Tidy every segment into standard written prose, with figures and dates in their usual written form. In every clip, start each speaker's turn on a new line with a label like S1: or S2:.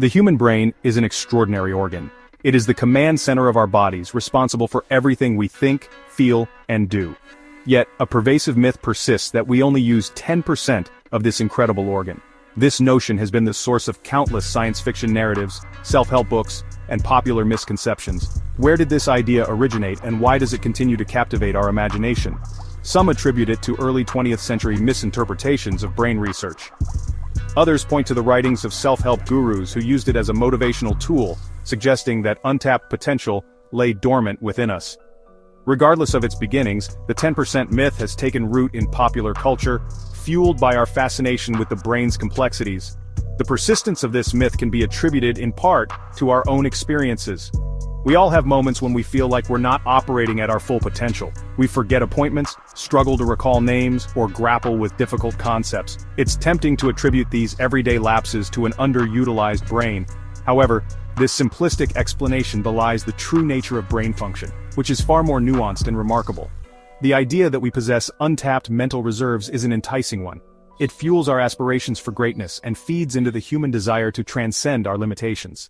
S1: The human brain is an extraordinary organ. It is the command center of our bodies, responsible for everything we think, feel, and do. Yet, a pervasive myth persists that we only use 10% of this incredible organ. This notion has been the source of countless science fiction narratives, self-help books, and popular misconceptions. Where did this idea originate, and why does it continue to captivate our imagination? Some attribute it to early 20th century misinterpretations of brain research. Others point to the writings of self-help gurus who used it as a motivational tool, suggesting that untapped potential lay dormant within us. Regardless of its beginnings, the 10% myth has taken root in popular culture, fueled by our fascination with the brain's complexities. The persistence of this myth can be attributed in part to our own experiences. We all have moments when we feel like we're not operating at our full potential. We forget appointments, struggle to recall names, or grapple with difficult concepts. It's tempting to attribute these everyday lapses to an underutilized brain. However, this simplistic explanation belies the true nature of brain function, which is far more nuanced and remarkable. The idea that we possess untapped mental reserves is an enticing one. It fuels our aspirations for greatness and feeds into the human desire to transcend our limitations.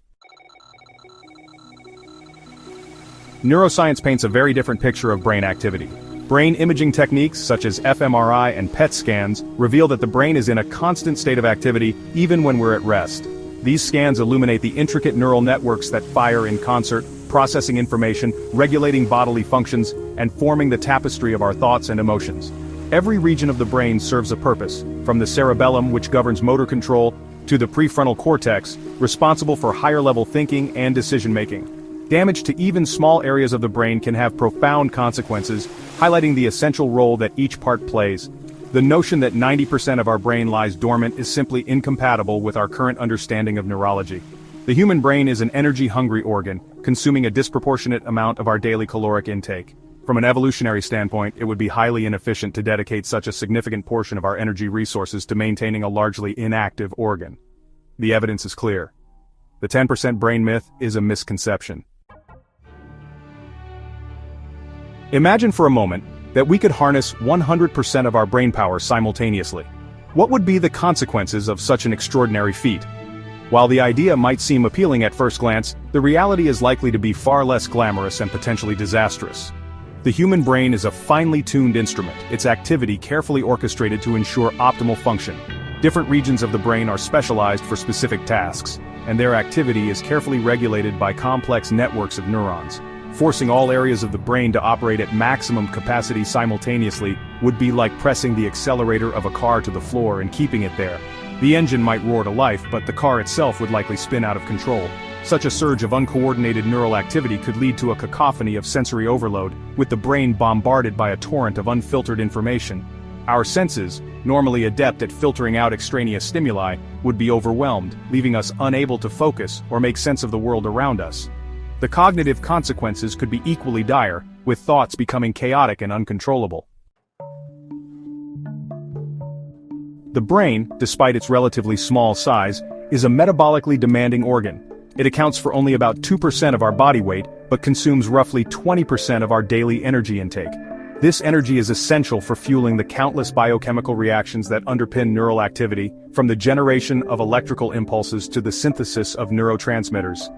S1: Neuroscience paints a very different picture of brain activity. Brain imaging techniques such as fMRI and PET scans reveal that the brain is in a constant state of activity even when we're at rest. These scans illuminate the intricate neural networks that fire in concert, processing information, regulating bodily functions, and forming the tapestry of our thoughts and emotions. Every region of the brain serves a purpose, from the cerebellum, which governs motor control, to the prefrontal cortex, responsible for higher-level thinking and decision-making. Damage to even small areas of the brain can have profound consequences, highlighting the essential role that each part plays. The notion that 90% of our brain lies dormant is simply incompatible with our current understanding of neurology. The human brain is an energy-hungry organ, consuming a disproportionate amount of our daily caloric intake. From an evolutionary standpoint, it would be highly inefficient to dedicate such a significant portion of our energy resources to maintaining a largely inactive organ. The evidence is clear. The 10% brain myth is a misconception. Imagine for a moment that we could harness 100% of our brain power simultaneously. What would be the consequences of such an extraordinary feat? While the idea might seem appealing at first glance, the reality is likely to be far less glamorous and potentially disastrous. The human brain is a finely tuned instrument, its activity carefully orchestrated to ensure optimal function. Different regions of the brain are specialized for specific tasks, and their activity is carefully regulated by complex networks of neurons. Forcing all areas of the brain to operate at maximum capacity simultaneously would be like pressing the accelerator of a car to the floor and keeping it there. The engine might roar to life, but the car itself would likely spin out of control. Such a surge of uncoordinated neural activity could lead to a cacophony of sensory overload, with the brain bombarded by a torrent of unfiltered information. Our senses, normally adept at filtering out extraneous stimuli, would be overwhelmed, leaving us unable to focus or make sense of the world around us. The cognitive consequences could be equally dire, with thoughts becoming chaotic and uncontrollable. The brain, despite its relatively small size, is a metabolically demanding organ. It accounts for only about 2% of our body weight, but consumes roughly 20% of our daily energy intake. This energy is essential for fueling the countless biochemical reactions that underpin neural activity, from the generation of electrical impulses to the synthesis of neurotransmitters.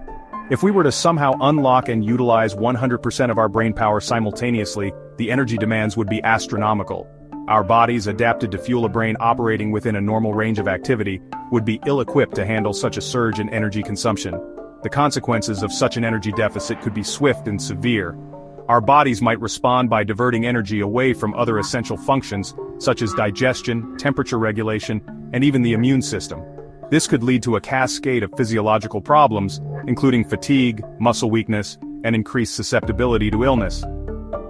S1: If we were to somehow unlock and utilize 100% of our brain power simultaneously, the energy demands would be astronomical. Our bodies, adapted to fuel a brain operating within a normal range of activity, would be ill-equipped to handle such a surge in energy consumption. The consequences of such an energy deficit could be swift and severe. Our bodies might respond by diverting energy away from other essential functions, such as digestion, temperature regulation, and even the immune system. This could lead to a cascade of physiological problems, including fatigue, muscle weakness, and increased susceptibility to illness.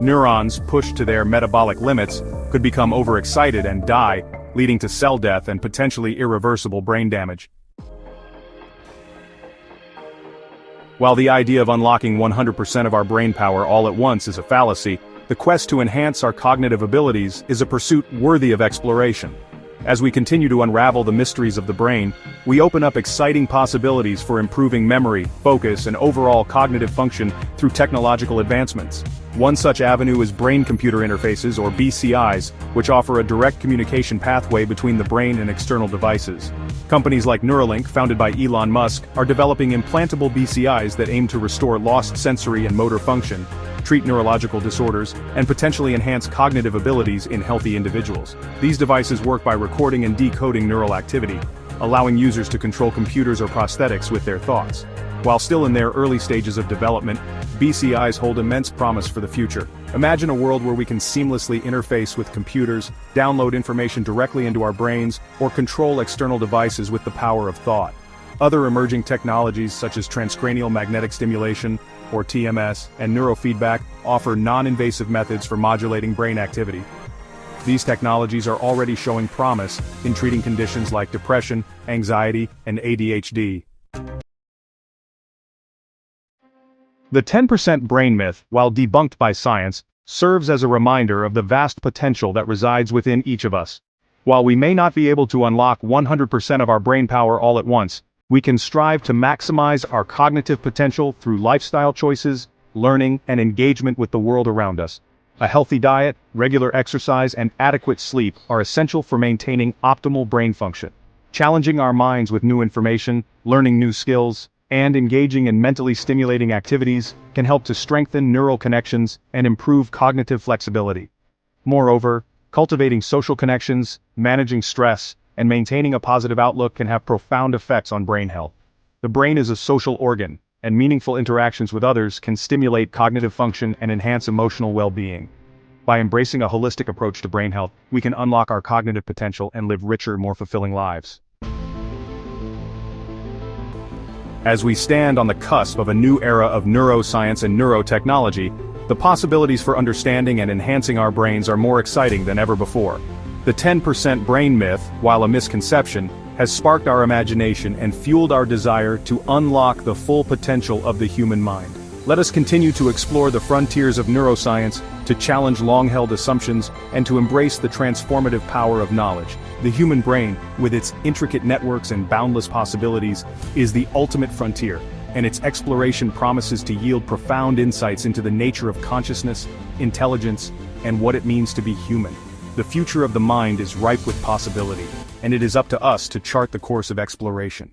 S1: Neurons, pushed to their metabolic limits, could become overexcited and die, leading to cell death and potentially irreversible brain damage. While the idea of unlocking 100% of our brain power all at once is a fallacy, the quest to enhance our cognitive abilities is a pursuit worthy of exploration. As we continue to unravel the mysteries of the brain, we open up exciting possibilities for improving memory, focus, and overall cognitive function through technological advancements. One such avenue is brain-computer interfaces, or BCIs, which offer a direct communication pathway between the brain and external devices. Companies like Neuralink, founded by Elon Musk, are developing implantable BCIs that aim to restore lost sensory and motor function, treat neurological disorders, and potentially enhance cognitive abilities in healthy individuals. These devices work by recording and decoding neural activity, allowing users to control computers or prosthetics with their thoughts. While still in their early stages of development, BCIs hold immense promise for the future. Imagine a world where we can seamlessly interface with computers, download information directly into our brains, or control external devices with the power of thought. Other emerging technologies such as transcranial magnetic stimulation, or TMS, and neurofeedback offer non-invasive methods for modulating brain activity. These technologies are already showing promise in treating conditions like depression, anxiety, and ADHD. The 10% brain myth, while debunked by science, serves as a reminder of the vast potential that resides within each of us. While we may not be able to unlock 100% of our brain power all at once, we can strive to maximize our cognitive potential through lifestyle choices, learning, and engagement with the world around us. A healthy diet, regular exercise, and adequate sleep are essential for maintaining optimal brain function. Challenging our minds with new information, learning new skills, and engaging in mentally stimulating activities can help to strengthen neural connections and improve cognitive flexibility. Moreover, cultivating social connections, managing stress, and maintaining a positive outlook can have profound effects on brain health. The brain is a social organ, and meaningful interactions with others can stimulate cognitive function and enhance emotional well-being. By embracing a holistic approach to brain health, we can unlock our cognitive potential and live richer, more fulfilling lives. As we stand on the cusp of a new era of neuroscience and neurotechnology, the possibilities for understanding and enhancing our brains are more exciting than ever before. The 10% brain myth, while a misconception, has sparked our imagination and fueled our desire to unlock the full potential of the human mind. Let us continue to explore the frontiers of neuroscience, to challenge long-held assumptions, and to embrace the transformative power of knowledge. The human brain, with its intricate networks and boundless possibilities, is the ultimate frontier, and its exploration promises to yield profound insights into the nature of consciousness, intelligence, and what it means to be human. The future of the mind is ripe with possibility, and it is up to us to chart the course of exploration.